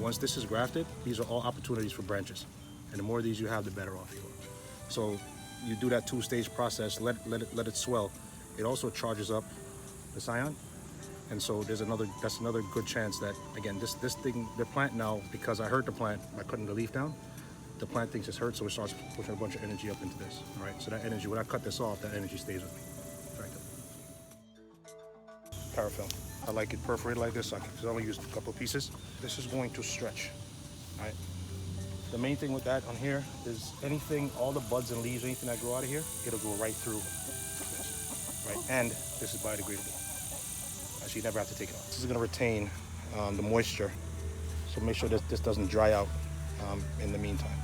once this is grafted, these are all opportunities for branches. And the more of these you have, the better off you are. So you do that 2-stage process, let it swell. It also charges up the scion. And so that's another good chance that, again, this thing, the plant now, because I hurt the plant by cutting the leaf down, the plant thinks it's hurt, so it starts pushing a bunch of energy up into this. All right, so that energy, when I cut this off, that energy stays with me. Right there. Parafilm. I like it perforated like this, because I only used a couple of pieces. This is going to stretch. All right. The main thing with that on here is anything, all the buds and leaves, anything that grow out of here, it'll go right through this, right? And this is biodegradable. So you never have to take it off. This is gonna retain the moisture, so make sure that this doesn't dry out in the meantime.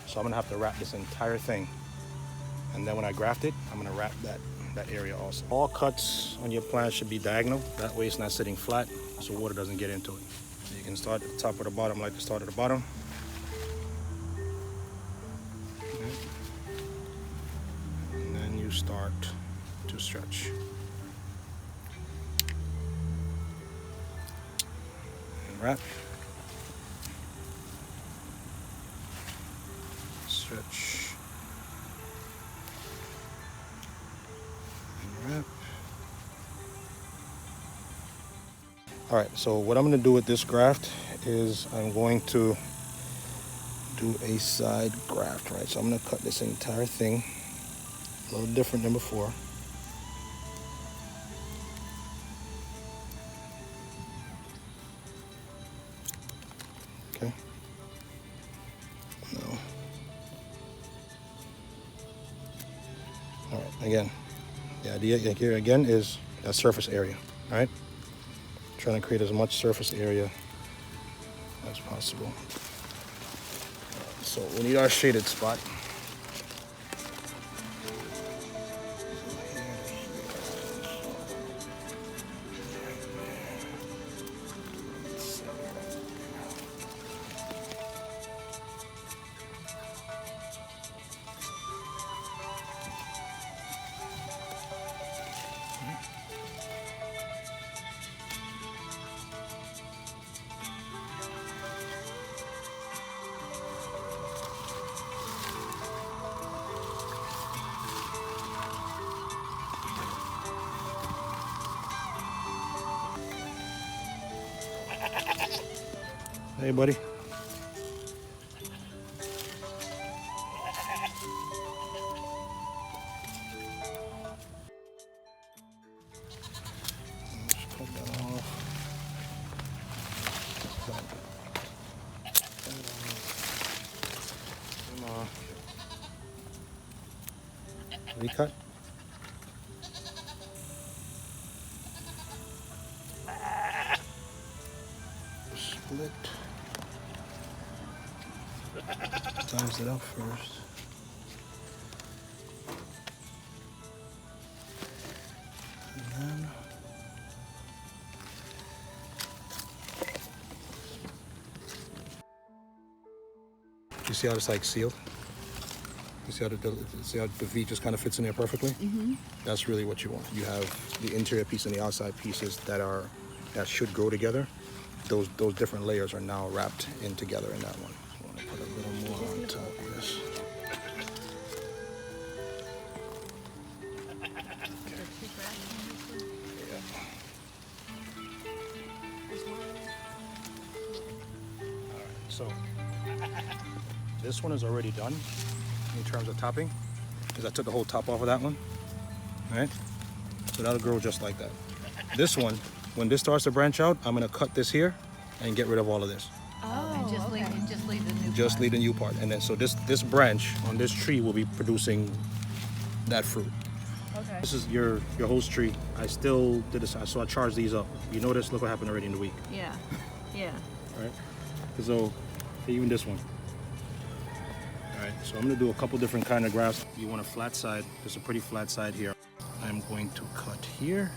So I'm gonna have to wrap this entire thing, and then when I graft it, I'm gonna wrap that area also. All cuts on your plant should be diagonal. That way it's not sitting flat, so water doesn't get into it. So you can start at the top or the bottom, like to start at the bottom. Okay. And then you start to stretch. Wrap, stretch, and wrap. All right, so what I'm going to do with this graft is I'm going to do a side graft, right? So I'm going to cut this entire thing a little different than before. Okay. No. All right, again, the idea here again is that surface area, all right? Trying to create as much surface area as possible. So we need our shaded spot. Hey, buddy. Just cut that off. Come on. Recut. Split. Times it up first. And then you see how it's like sealed? You see how the V just kind of fits in there perfectly? Mm-hmm. That's really what you want. You have the interior piece and the outside pieces that should go together. Those different layers are now wrapped in together in that one. I want to put a little more on top of this. So this one is already done in terms of topping, because I took the whole top off of that one. All right, so that'll grow just like that. This one, when this starts to branch out, I'm gonna cut this here and get rid of all of this. Oh, and just leave the new part. Just leave the new part, and then so this branch on this tree will be producing that fruit. Okay. This is your host tree. I still did this, so I charged these up. You notice, look what happened already in the week. Yeah, yeah. All right, so even this one. All right, so I'm gonna do a couple different kind of grafts. You want a flat side. There's a pretty flat side here. I'm going to cut here.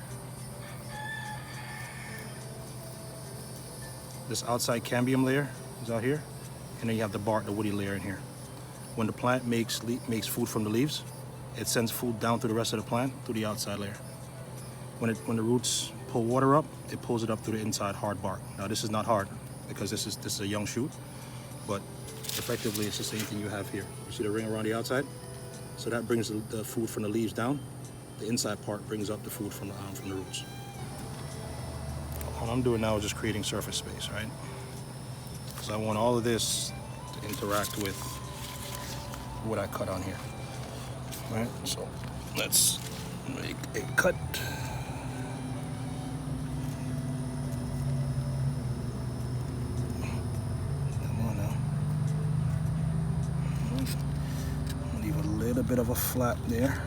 This outside cambium layer is out here, and then you have the bark, the woody layer in here. When the plant makes food from the leaves, it sends food down through the rest of the plant through the outside layer. When the roots pull water up, it pulls it up through the inside hard bark. Now this is not hard. because this is a young shoot, but effectively it's the same thing you have here. You see the ring around the outside? So that brings the food from the leaves down. The inside part brings up the food from the roots. What I'm doing now is just creating surface space, right? So I want all of this to interact with what I cut on here. All right, so let's make a cut. Come on now. Leave a little bit of a flap there.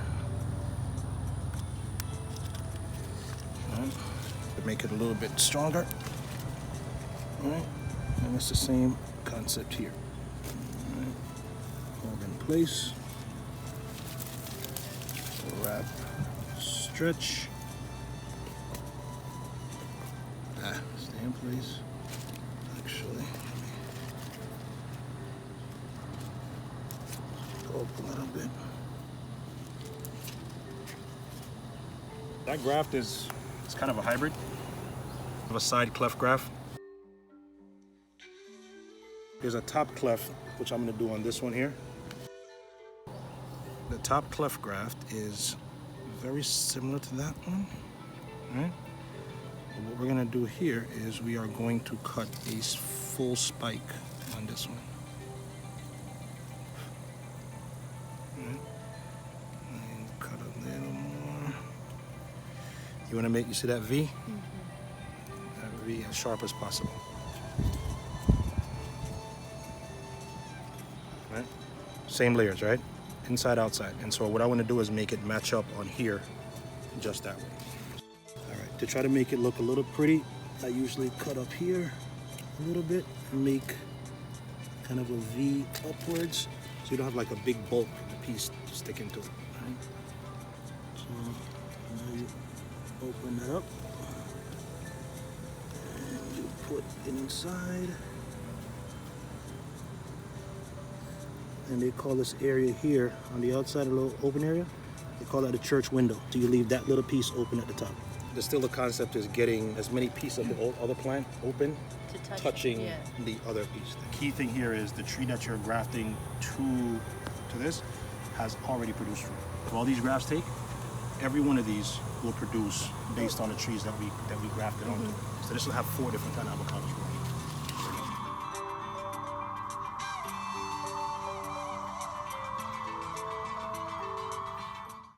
All right. To make it a little bit stronger. All right, and it's the same concept here. All right. Hold in place. Wrap, stretch. Stay in place. Actually, go up a little bit. That graft is kind of a hybrid of a side cleft graft. There's a top cleft, which I'm going to do on this one here. The top cleft graft is very similar to that one, right? But what we're going to do here is we are going to cut a full spike on this one. Right? And cut a little more. You want to make, you see that V? Mm-hmm. That V as sharp as possible. Right? Same layers, right? Inside, outside. And so what I want to do is make it match up on here just that way. All right, to try to make it look a little pretty, I usually cut up here a little bit and make kind of a V upwards, so you don't have like a big bulk piece sticking to it. Right? So now you open that up and you put it inside. And they call this area here on the outside, a little open area, they call that a church window. So you leave that little piece open at the top. Still the concept is getting as many pieces of the other plant open, touching the other piece. The key thing here is the tree that you're grafting to this has already produced fruit. If all these grafts take, every one of these will produce based on the trees that we grafted onto. So this will have 4 different kind of avocados.